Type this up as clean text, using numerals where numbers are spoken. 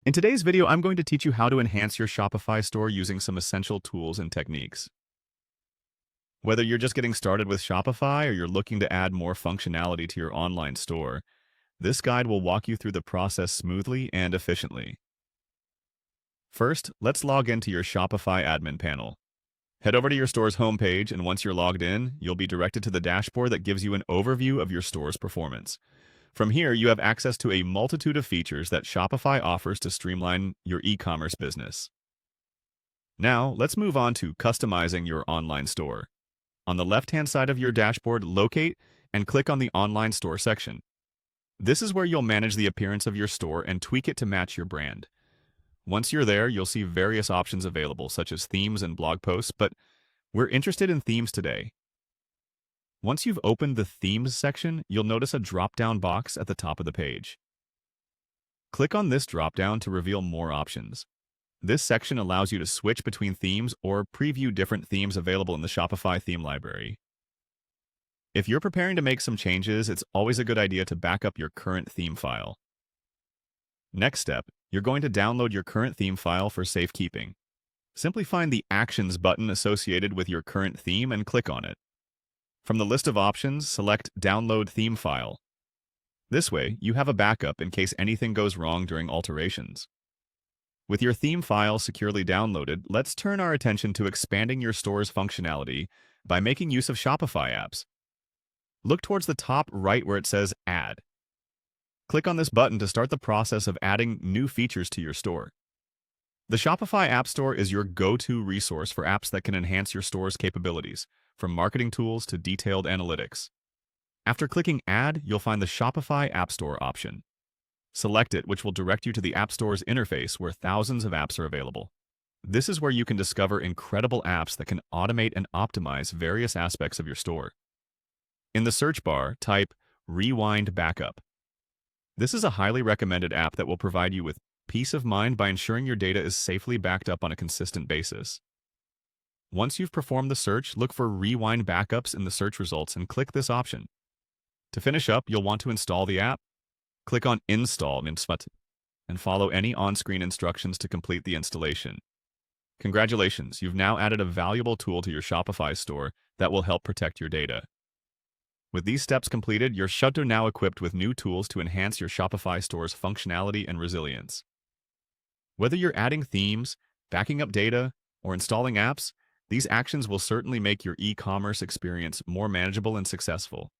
In today's video, I'm going to teach you how to enhance your Shopify store using some essential tools and techniques. Whether you're just getting started with Shopify or you're looking to add more functionality to your online store, this guide will walk you through the process smoothly and efficiently. First, let's log into your Shopify admin panel. Head over to your store's homepage, and once you're logged in, you'll be directed to the dashboard that gives you an overview of your store's performance. From here, you have access to a multitude of features that Shopify offers to streamline your e-commerce business. Now, let's move on to customizing your online store. On the left-hand side of your dashboard, locate and click on the Online Store section. This is where you'll manage the appearance of your store and tweak it to match your brand. Once you're there, you'll see various options available, such as themes and blog posts, but we're interested in themes today. Once you've opened the Themes section, you'll notice a drop-down box at the top of the page. Click on this drop-down to reveal more options. This section allows you to switch between themes or preview different themes available in the Shopify theme library. If you're preparing to make some changes, it's always a good idea to back up your current theme file. Next step, you're going to download your current theme file for safekeeping. Simply find the Actions button associated with your current theme and click on it. From the list of options, select Download Theme File. This way, you have a backup in case anything goes wrong during alterations. With your theme file securely downloaded, let's turn our attention to expanding your store's functionality by making use of Shopify apps. Look towards the top right where it says Add. Click on this button to start the process of adding new features to your store. The Shopify App Store is your go-to resource for apps that can enhance your store's capabilities, from marketing tools to detailed analytics. After clicking Add, you'll find the Shopify App Store option. Select it, which will direct you to the App Store's interface where thousands of apps are available. This is where you can discover incredible apps that can automate and optimize various aspects of your store. In the search bar, type Rewind Backup. This is a highly recommended app that will provide you with peace of mind by ensuring your data is safely backed up on a consistent basis. Once you've performed the search, look for Rewind Backups in the search results and click this option. To finish up, you'll want to install the app. Click on Install and follow any on-screen instructions to complete the installation. Congratulations, you've now added a valuable tool to your Shopify store that will help protect your data. With these steps completed, you're now equipped with new tools to enhance your Shopify store's functionality and resilience. Whether you're adding themes, backing up data, or installing apps, these actions will certainly make your e-commerce experience more manageable and successful.